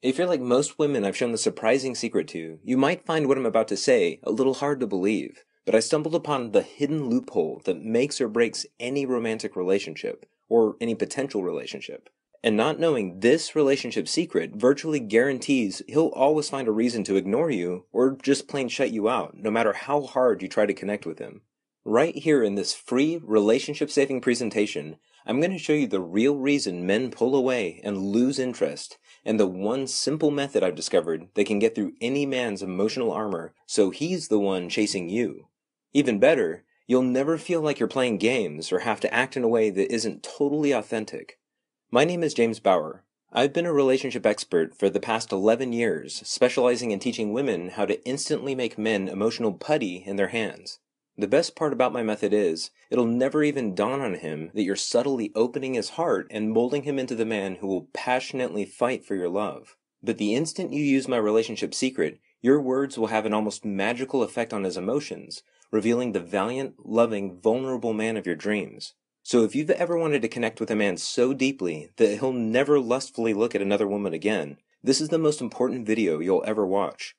If you're like most women I've shown the surprising secret to, you might find what I'm about to say a little hard to believe, but I stumbled upon the hidden loophole that makes or breaks any romantic relationship, or any potential relationship. And not knowing this relationship secret virtually guarantees he'll always find a reason to ignore you, or just plain shut you out, no matter how hard you try to connect with him. Right here in this free relationship-saving presentation, I'm going to show you the real reason men pull away and lose interest, and the one simple method I've discovered that can get through any man's emotional armor so he's the one chasing you. Even better, you'll never feel like you're playing games or have to act in a way that isn't totally authentic. My name is James Bauer. I've been a relationship expert for the past 11 years, specializing in teaching women how to instantly make men emotional putty in their hands. The best part about my method is, it'll never even dawn on him that you're subtly opening his heart and molding him into the man who will passionately fight for your love. But the instant you use my relationship secret, your words will have an almost magical effect on his emotions, revealing the valiant, loving, vulnerable man of your dreams. So if you've ever wanted to connect with a man so deeply that he'll never lustfully look at another woman again, this is the most important video you'll ever watch.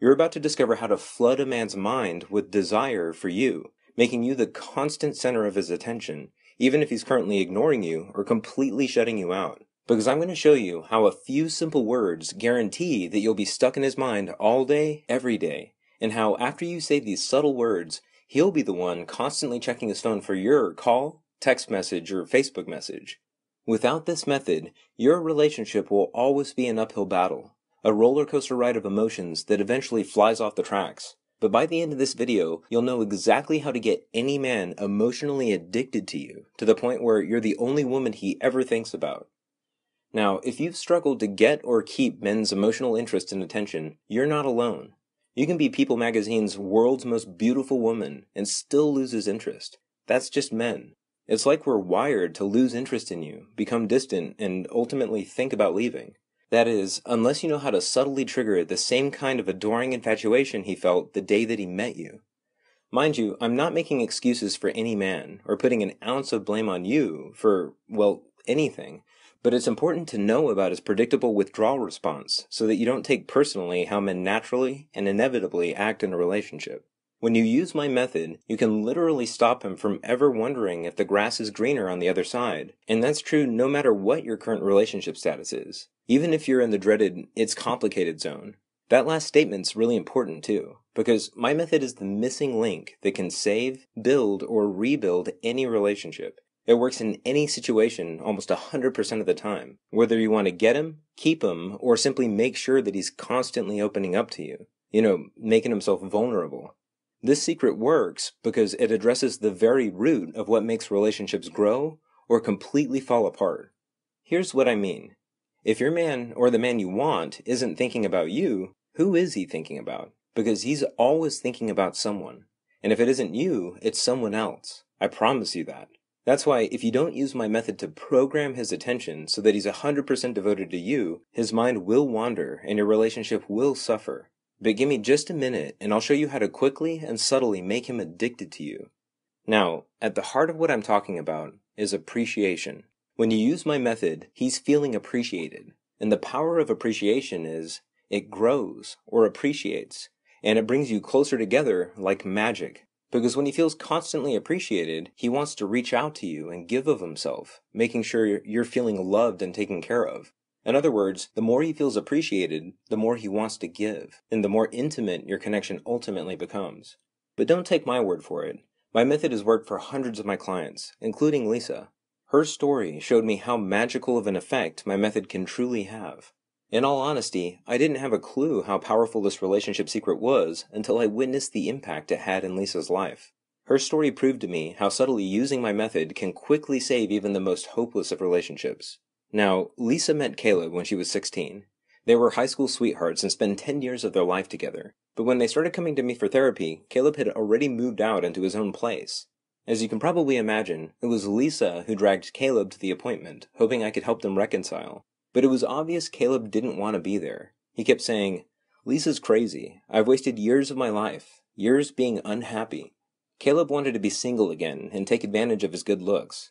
You're about to discover how to flood a man's mind with desire for you, making you the constant center of his attention, even if he's currently ignoring you or completely shutting you out. Because I'm going to show you how a few simple words guarantee that you'll be stuck in his mind all day, every day, and how after you say these subtle words, he'll be the one constantly checking his phone for your call, text message, or Facebook message. Without this method, your relationship will always be an uphill battle. A roller coaster ride of emotions that eventually flies off the tracks. But by the end of this video, you'll know exactly how to get any man emotionally addicted to you, to the point where you're the only woman he ever thinks about. Now, if you've struggled to get or keep men's emotional interest and attention, you're not alone. You can be People Magazine's World's Most Beautiful Woman and still lose his interest. That's just men. It's like we're wired to lose interest in you, become distant, and ultimately think about leaving. That is, unless you know how to subtly trigger the same kind of adoring infatuation he felt the day that he met you. Mind you, I'm not making excuses for any man, or putting an ounce of blame on you for, well, anything, but it's important to know about his predictable withdrawal response so that you don't take personally how men naturally and inevitably act in a relationship. When you use my method, you can literally stop him from ever wondering if the grass is greener on the other side, and that's true no matter what your current relationship status is. Even if you're in the dreaded, it's complicated zone. That last statement's really important too, because my method is the missing link that can save, build, or rebuild any relationship. It works in any situation almost 100% of the time, whether you want to get him, keep him, or simply make sure that he's constantly opening up to you. Making himself vulnerable. This secret works because it addresses the very root of what makes relationships grow or completely fall apart. Here's what I mean. If your man, or the man you want, isn't thinking about you, who is he thinking about? Because he's always thinking about someone. And if it isn't you, it's someone else. I promise you that. That's why if you don't use my method to program his attention so that he's 100% devoted to you, his mind will wander and your relationship will suffer. But give me just a minute and I'll show you how to quickly and subtly make him addicted to you. Now, at the heart of what I'm talking about is appreciation. When you use my method, he's feeling appreciated. And the power of appreciation is, it grows or appreciates, and it brings you closer together like magic. Because when he feels constantly appreciated, he wants to reach out to you and give of himself, making sure you're feeling loved and taken care of. In other words, the more he feels appreciated, the more he wants to give, and the more intimate your connection ultimately becomes. But don't take my word for it. My method has worked for hundreds of my clients, including Lisa. Her story showed me how magical of an effect my method can truly have. In all honesty, I didn't have a clue how powerful this relationship secret was until I witnessed the impact it had in Lisa's life. Her story proved to me how subtly using my method can quickly save even the most hopeless of relationships. Now, Lisa met Caleb when she was 16. They were high school sweethearts and spent 10 years of their life together. But when they started coming to me for therapy, Caleb had already moved out into his own place. As you can probably imagine, it was Lisa who dragged Caleb to the appointment, hoping I could help them reconcile. But it was obvious Caleb didn't want to be there. He kept saying, "Lisa's crazy. I've wasted years of my life, years being unhappy." Caleb wanted to be single again and take advantage of his good looks.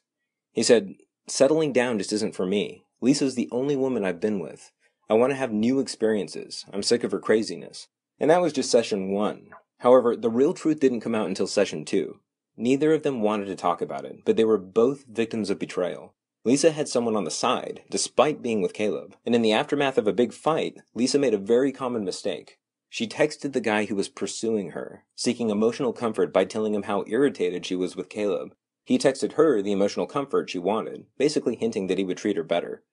He said, "Settling down just isn't for me. Lisa's the only woman I've been with. I want to have new experiences. I'm sick of her craziness. And that was just session 1. However, the real truth didn't come out until session 2. Neither of them wanted to talk about it, but they were both victims of betrayal. Lisa had someone on the side, despite being with Caleb, and in the aftermath of a big fight, Lisa made a very common mistake. She texted the guy who was pursuing her, seeking emotional comfort by telling him how irritated she was with Caleb. He texted her the emotional comfort she wanted, basically hinting that he would treat her better.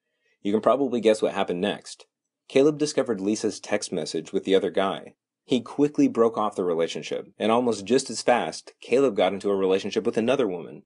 You can probably guess what happened next. Caleb discovered Lisa's text message with the other guy. He quickly broke off the relationship, and almost just as fast, Caleb got into a relationship with another woman.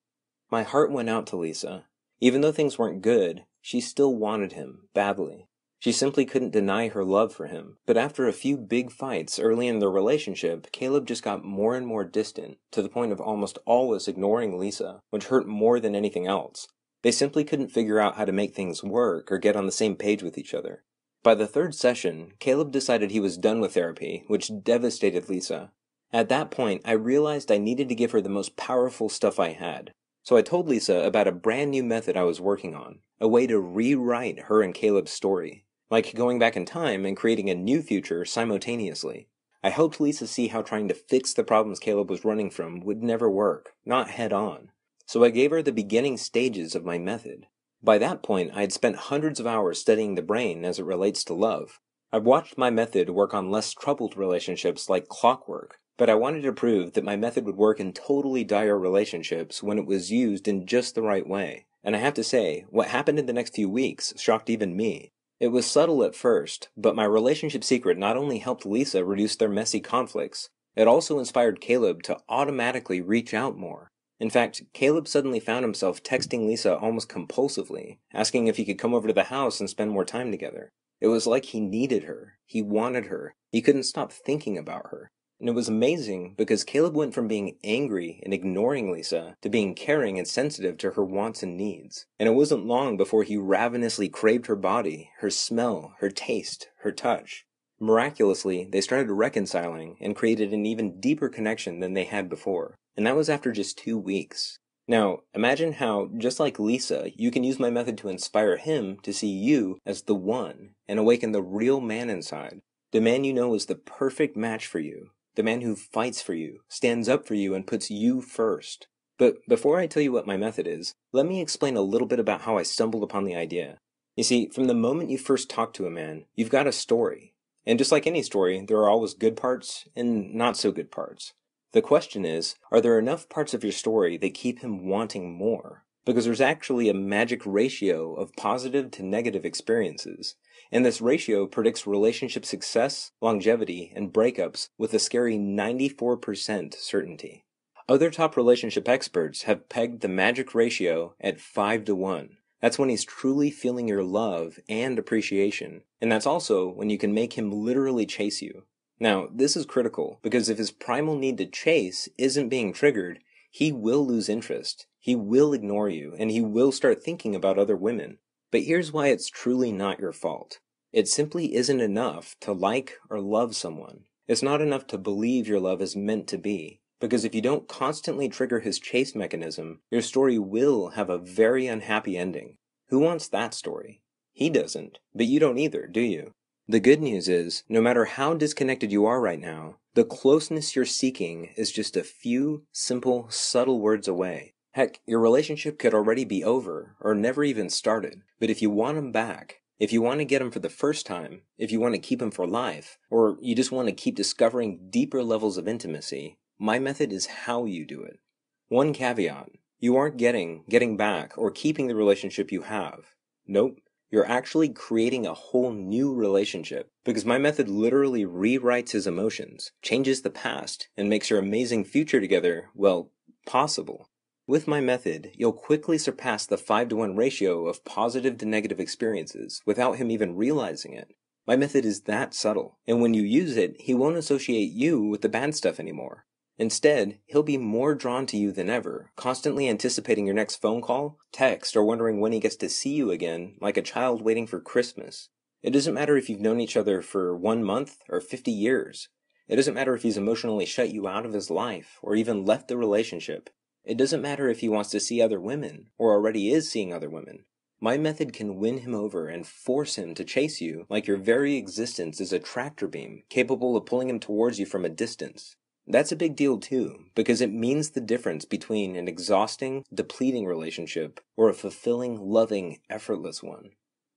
My heart went out to Lisa. Even though things weren't good, she still wanted him, badly. She simply couldn't deny her love for him. But after a few big fights early in their relationship, Caleb just got more and more distant, to the point of almost always ignoring Lisa, which hurt more than anything else. They simply couldn't figure out how to make things work or get on the same page with each other. By the 3rd session, Caleb decided he was done with therapy, which devastated Lisa. At that point, I realized I needed to give her the most powerful stuff I had. So I told Lisa about a brand new method I was working on, a way to rewrite her and Caleb's story. Like going back in time and creating a new future simultaneously. I helped Lisa see how trying to fix the problems Caleb was running from would never work, not head on. So I gave her the beginning stages of my method. By that point, I had spent hundreds of hours studying the brain as it relates to love. I've watched my method work on less troubled relationships like clockwork, but I wanted to prove that my method would work in totally dire relationships when it was used in just the right way. And I have to say, what happened in the next few weeks shocked even me. It was subtle at first, but my relationship secret not only helped Lisa reduce their messy conflicts, it also inspired Caleb to automatically reach out more. In fact, Caleb suddenly found himself texting Lisa almost compulsively, asking if he could come over to the house and spend more time together. It was like he needed her. He wanted her. He couldn't stop thinking about her. And it was amazing because Caleb went from being angry and ignoring Lisa to being caring and sensitive to her wants and needs. And it wasn't long before he ravenously craved her body, her smell, her taste, her touch. Miraculously, they started reconciling and created an even deeper connection than they had before. And that was after just 2 weeks. Now, imagine how, just like Lisa, you can use my method to inspire him to see you as the one and awaken the real man inside. The man you know is the perfect match for you. The man who fights for you, stands up for you, and puts you first. But before I tell you what my method is, let me explain a little bit about how I stumbled upon the idea. You see, from the moment you first talk to a man, you've got a story. And just like any story, there are always good parts and not so good parts. The question is, are there enough parts of your story that keep him wanting more? Because there's actually a magic ratio of positive to negative experiences. And this ratio predicts relationship success, longevity, and breakups with a scary 94% certainty. Other top relationship experts have pegged the magic ratio at 5-to-1. That's when he's truly feeling your love and appreciation. And that's also when you can make him literally chase you. Now, this is critical because if his primal need to chase isn't being triggered, he will lose interest. He will ignore you, and he will start thinking about other women. But here's why it's truly not your fault. It simply isn't enough to like or love someone. It's not enough to believe your love is meant to be. Because if you don't constantly trigger his chase mechanism, your story will have a very unhappy ending. Who wants that story? He doesn't, but you don't either, do you? The good news is, no matter how disconnected you are right now, the closeness you're seeking is just a few simple, subtle words away. Heck, your relationship could already be over, or never even started. But if you want him back, if you want to get him for the first time, if you want to keep him for life, or you just want to keep discovering deeper levels of intimacy, my method is how you do it. One caveat, you aren't getting back, or keeping the relationship you have. Nope. You're actually creating a whole new relationship, because my method literally rewrites his emotions, changes the past, and makes your amazing future together, well, possible. With my method, you'll quickly surpass the 5-to-1 ratio of positive to negative experiences without him even realizing it. My method is that subtle, and when you use it, he won't associate you with the bad stuff anymore. Instead, he'll be more drawn to you than ever, constantly anticipating your next phone call, text, or wondering when he gets to see you again, like a child waiting for Christmas. It doesn't matter if you've known each other for 1 month or 50 years. It doesn't matter if he's emotionally shut you out of his life, or even left the relationship. It doesn't matter if he wants to see other women, or already is seeing other women. My method can win him over and force him to chase you like your very existence is a tractor beam capable of pulling him towards you from a distance. That's a big deal too, because it means the difference between an exhausting, depleting relationship or a fulfilling, loving, effortless one.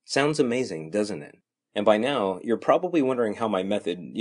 Sounds amazing, doesn't it? And by now, you're probably wondering how my method,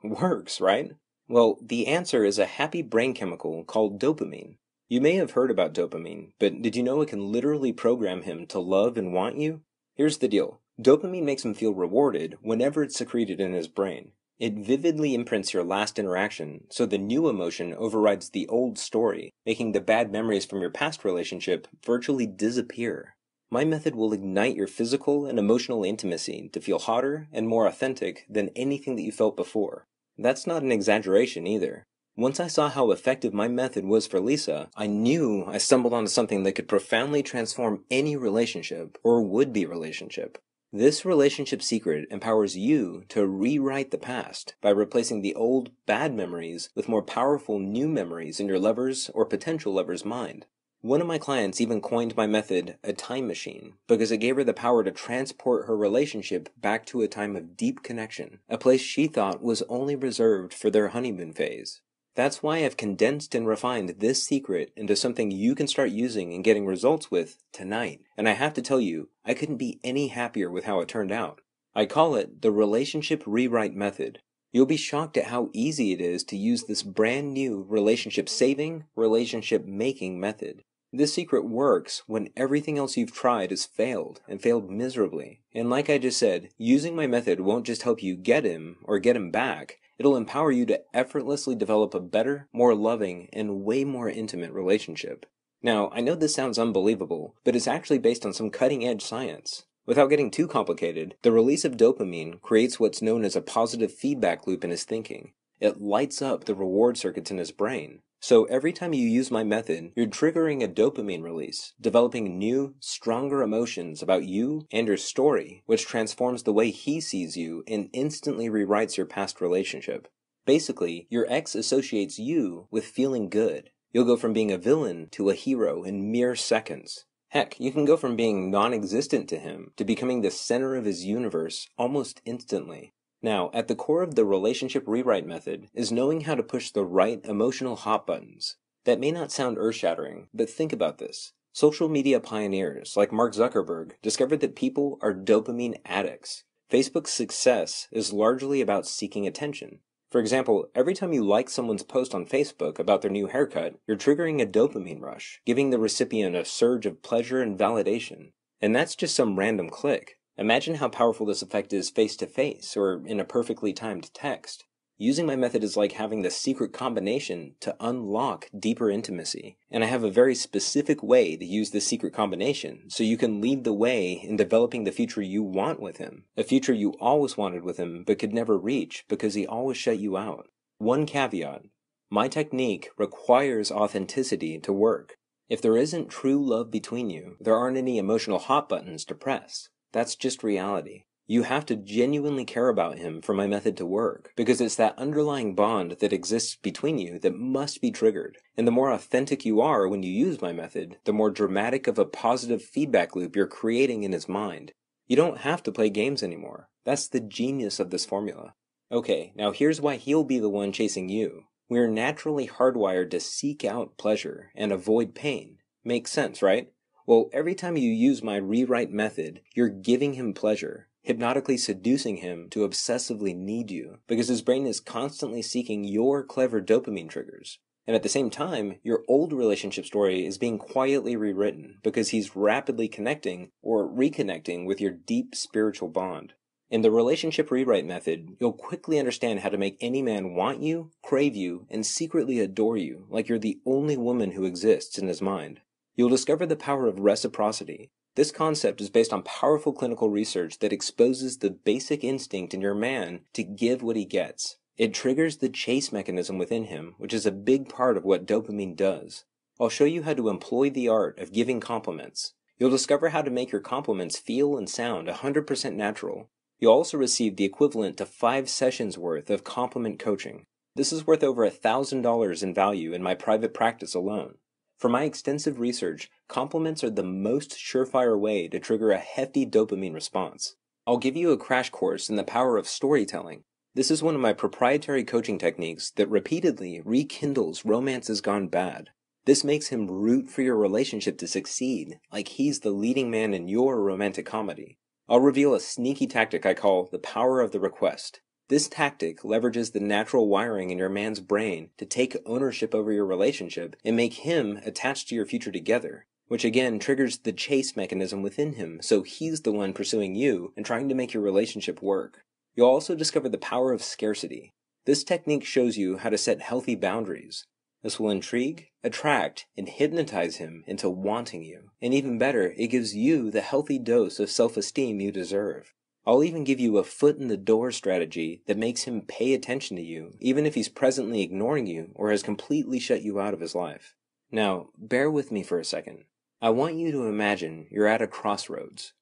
works, right? Well, the answer is a happy brain chemical called dopamine. You may have heard about dopamine, but did you know it can literally program him to love and want you? Here's the deal. Dopamine makes him feel rewarded whenever it's secreted in his brain. It vividly imprints your last interaction, so the new emotion overrides the old story, making the bad memories from your past relationship virtually disappear. My method will ignite your physical and emotional intimacy to feel hotter and more authentic than anything that you felt before. That's not an exaggeration either. Once I saw how effective my method was for Lisa, I knew I stumbled onto something that could profoundly transform any relationship or would-be relationship. This relationship secret empowers you to rewrite the past by replacing the old bad memories with more powerful new memories in your lover's or potential lover's mind. One of my clients even coined my method a time machine because it gave her the power to transport her relationship back to a time of deep connection, a place she thought was only reserved for their honeymoon phase. That's why I've condensed and refined this secret into something you can start using and getting results with tonight. And I have to tell you, I couldn't be any happier with how it turned out. I call it the Relationship Rewrite Method. You'll be shocked at how easy it is to use this brand new relationship saving, relationship making method. This secret works when everything else you've tried has failed, and failed miserably. And like I just said, using my method won't just help you get him, or get him back, it'll empower you to effortlessly develop a better, more loving, and way more intimate relationship. Now, I know this sounds unbelievable, but it's actually based on some cutting-edge science. Without getting too complicated, the release of dopamine creates what's known as a positive feedback loop in his thinking. It lights up the reward circuits in his brain. So every time you use my method, you're triggering a dopamine release, developing new, stronger emotions about you and your story, which transforms the way he sees you and instantly rewrites your past relationship. Basically, your ex associates you with feeling good. You'll go from being a villain to a hero in mere seconds. Heck, you can go from being non-existent to him to becoming the center of his universe almost instantly. Now, at the core of the relationship rewrite method is knowing how to push the right emotional hot buttons. That may not sound earth-shattering, but think about this. Social media pioneers like Mark Zuckerberg discovered that people are dopamine addicts. Facebook's success is largely about seeking attention. For example, every time you like someone's post on Facebook about their new haircut, you're triggering a dopamine rush, giving the recipient a surge of pleasure and validation. And that's just some random click. Imagine how powerful this effect is face-to-face or in a perfectly timed text. Using my method is like having the secret combination to unlock deeper intimacy. And I have a very specific way to use this secret combination so you can lead the way in developing the future you want with him. A future you always wanted with him but could never reach because he always shut you out. One caveat. My technique requires authenticity to work. If there isn't true love between you, there aren't any emotional hot buttons to press. That's just reality. You have to genuinely care about him for my method to work, because it's that underlying bond that exists between you that must be triggered. And the more authentic you are when you use my method, the more dramatic of a positive feedback loop you're creating in his mind. You don't have to play games anymore. That's the genius of this formula. Okay, now here's why he'll be the one chasing you. We're naturally hardwired to seek out pleasure and avoid pain. Makes sense, right? Well, every time you use my rewrite method, you're giving him pleasure, hypnotically seducing him to obsessively need you, because his brain is constantly seeking your clever dopamine triggers. And at the same time, your old relationship story is being quietly rewritten because he's rapidly connecting or reconnecting with your deep spiritual bond. In the relationship rewrite method, you'll quickly understand how to make any man want you, crave you, and secretly adore you like you're the only woman who exists in his mind. You'll discover the power of reciprocity. This concept is based on powerful clinical research that exposes the basic instinct in your man to give what he gets. It triggers the chase mechanism within him, which is a big part of what dopamine does. I'll show you how to employ the art of giving compliments. You'll discover how to make your compliments feel and sound 100% natural. You'll also receive the equivalent to 5 sessions worth of compliment coaching. This is worth over $1,000 in value in my private practice alone. From my extensive research, compliments are the most surefire way to trigger a hefty dopamine response. I'll give you a crash course in the power of storytelling. This is one of my proprietary coaching techniques that repeatedly rekindles romances gone bad. This makes him root for your relationship to succeed, like he's the leading man in your romantic comedy. I'll reveal a sneaky tactic I call the power of the request. This tactic leverages the natural wiring in your man's brain to take ownership over your relationship and make him attached to your future together, which again triggers the chase mechanism within him, so he's the one pursuing you and trying to make your relationship work. You'll also discover the power of scarcity. This technique shows you how to set healthy boundaries. This will intrigue, attract, and hypnotize him into wanting you. And even better, it gives you the healthy dose of self-esteem you deserve. I'll even give you a foot-in-the-door strategy that makes him pay attention to you, even if he's presently ignoring you or has completely shut you out of his life. Now, bear with me for a second. I want you to imagine you're at a crossroads.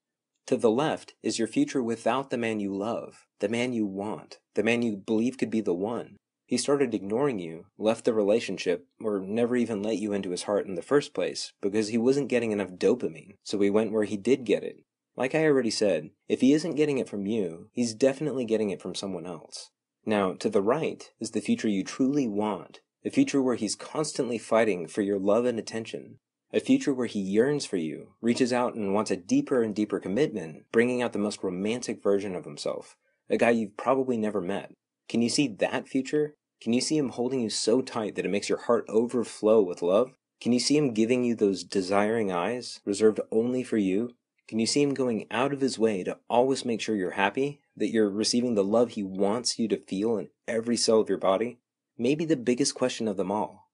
To the left is your future without the man you love, the man you want, the man you believe could be the one. He started ignoring you, left the relationship, or never even let you into his heart in the first place because he wasn't getting enough dopamine, so he went where he did get it. Like I already said, if he isn't getting it from you, he's definitely getting it from someone else. Now, to the right is the future you truly want, a future where he's constantly fighting for your love and attention, a future where he yearns for you, reaches out and wants a deeper and deeper commitment, bringing out the most romantic version of himself, a guy you've probably never met. Can you see that future? Can you see him holding you so tight that it makes your heart overflow with love? Can you see him giving you those desiring eyes, reserved only for you? Can you see him going out of his way to always make sure you're happy, that you're receiving the love he wants you to feel in every cell of your body? Maybe the biggest question of them all.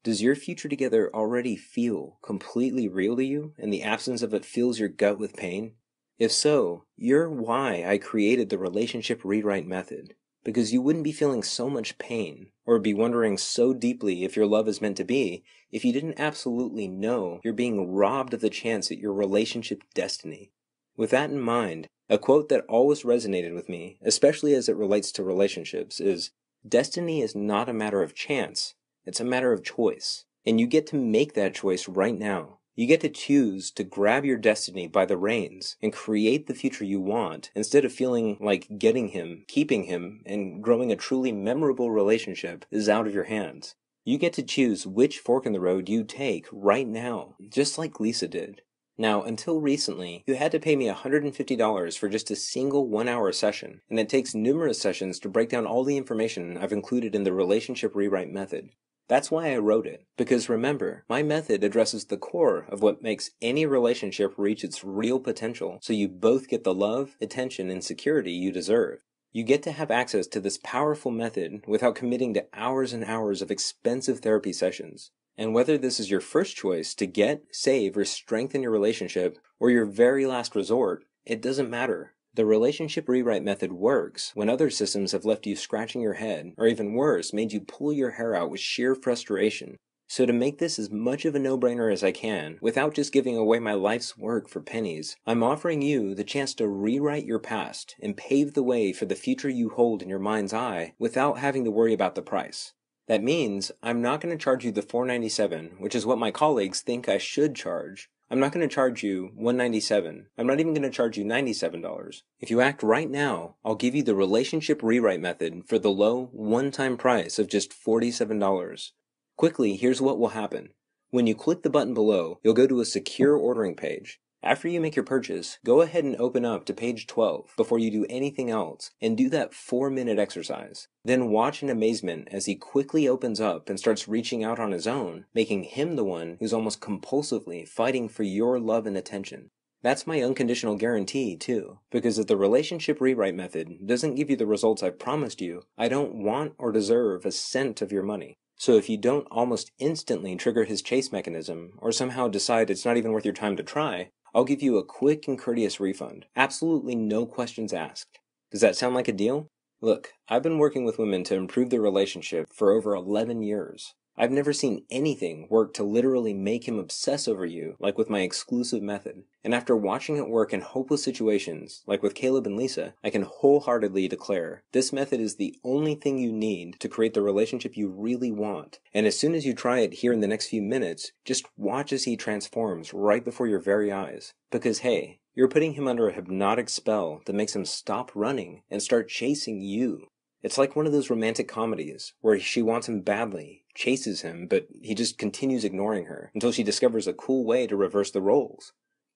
Does your future together already feel completely real to you, and the absence of it fills your gut with pain? If so, you're why I created the relationship rewrite method. Because you wouldn't be feeling so much pain, or be wondering so deeply if your love is meant to be, if you didn't absolutely know you're being robbed of the chance at your relationship destiny. With that in mind, a quote that always resonated with me, especially as it relates to relationships, is, "Destiny is not a matter of chance, it's a matter of choice. And you get to make that choice right now. You get to choose to grab your destiny by the reins and create the future you want instead of feeling like getting him, keeping him, and growing a truly memorable relationship is out of your hands. You get to choose which fork in the road you take right now, just like Lisa did. Now, until recently, you had to pay me $150 for just a single 1-hour session, and it takes numerous sessions to break down all the information I've included in the relationship rewrite method. That's why I wrote it, because remember, my method addresses the core of what makes any relationship reach its real potential, so you both get the love, attention, and security you deserve. You get to have access to this powerful method without committing to hours and hours of expensive therapy sessions. And whether this is your first choice to get, save, or strengthen your relationship, or your very last resort, it doesn't matter. The relationship rewrite method works when other systems have left you scratching your head, or even worse, made you pull your hair out with sheer frustration. So to make this as much of a no-brainer as I can, without just giving away my life's work for pennies, I'm offering you the chance to rewrite your past and pave the way for the future you hold in your mind's eye without having to worry about the price. That means I'm not going to charge you the $497, which is what my colleagues think I should charge. I'm not going to charge you $197. I'm not even going to charge you $97. If you act right now, I'll give you the relationship rewrite method for the low, one-time price of just $47. Quickly, here's what will happen. When you click the button below, you'll go to a secure ordering page. After you make your purchase, go ahead and open up to page 12 before you do anything else and do that 4-minute exercise. Then watch in amazement as he quickly opens up and starts reaching out on his own, making him the one who's almost compulsively fighting for your love and attention. That's my unconditional guarantee, too, because if the relationship rewrite method doesn't give you the results I've promised you, I don't want or deserve a cent of your money. So if you don't almost instantly trigger his chase mechanism, or somehow decide it's not even worth your time to try, I'll give you a quick and courteous refund. Absolutely no questions asked. Does that sound like a deal? Look, I've been working with women to improve their relationship for over 11 years. I've never seen anything work to literally make him obsess over you like with my exclusive method. And after watching it work in hopeless situations, like with Caleb and Lisa, I can wholeheartedly declare this method is the only thing you need to create the relationship you really want. And as soon as you try it here in the next few minutes, just watch as he transforms right before your very eyes. Because hey, you're putting him under a hypnotic spell that makes him stop running and start chasing you. It's like one of those romantic comedies where she wants him badly, chases him, but he just continues ignoring her until she discovers a cool way to reverse the roles.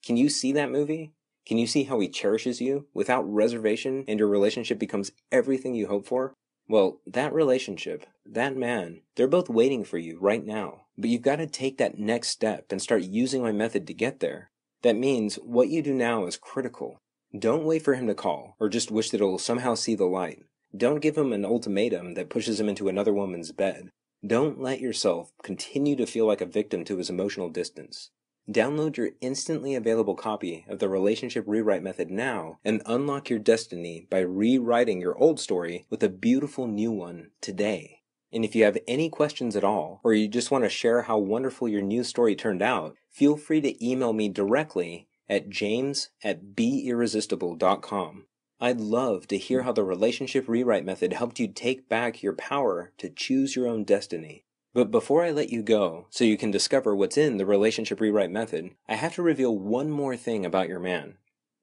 Can you see that movie? Can you see how he cherishes you without reservation and your relationship becomes everything you hope for? Well, that relationship, that man, they're both waiting for you right now. But you've got to take that next step and start using my method to get there. That means what you do now is critical. Don't wait for him to call or just wish that it'll somehow see the light. Don't give him an ultimatum that pushes him into another woman's bed. Don't let yourself continue to feel like a victim to his emotional distance. Download your instantly available copy of the Relationship Rewrite Method now and unlock your destiny by rewriting your old story with a beautiful new one today. And if you have any questions at all, or you just want to share how wonderful your new story turned out, feel free to email me directly at james@beirresistible.com. I'd love to hear how the Relationship Rewrite Method helped you take back your power to choose your own destiny. But before I let you go, so you can discover what's in the Relationship Rewrite Method, I have to reveal one more thing about your man.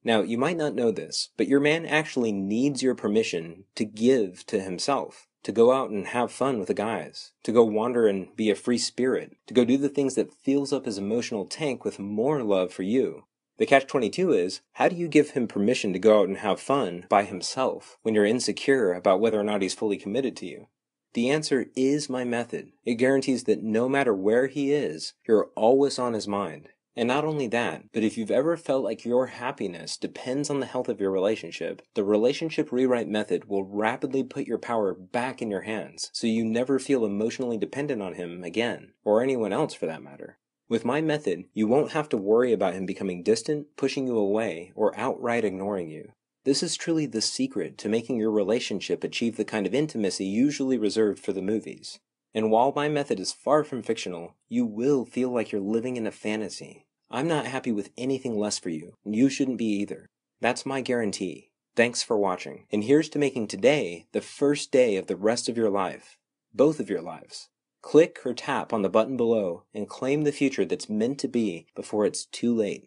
Now, you might not know this, but your man actually needs your permission to give to himself, to go out and have fun with the guys, to go wander and be a free spirit, to go do the things that fills up his emotional tank with more love for you. The catch-22 is, how do you give him permission to go out and have fun by himself when you're insecure about whether or not he's fully committed to you? The answer is my method. It guarantees that no matter where he is, you're always on his mind. And not only that, but if you've ever felt like your happiness depends on the health of your relationship, the Relationship Rewrite Method will rapidly put your power back in your hands so you never feel emotionally dependent on him again, or anyone else for that matter. With my method, you won't have to worry about him becoming distant, pushing you away, or outright ignoring you. This is truly the secret to making your relationship achieve the kind of intimacy usually reserved for the movies. And while my method is far from fictional, you will feel like you're living in a fantasy. I'm not happy with anything less for you, and you shouldn't be either. That's my guarantee. Thanks for watching, and here's to making today the first day of the rest of your life. Both of your lives. Click or tap on the button below and claim the future that's meant to be before it's too late.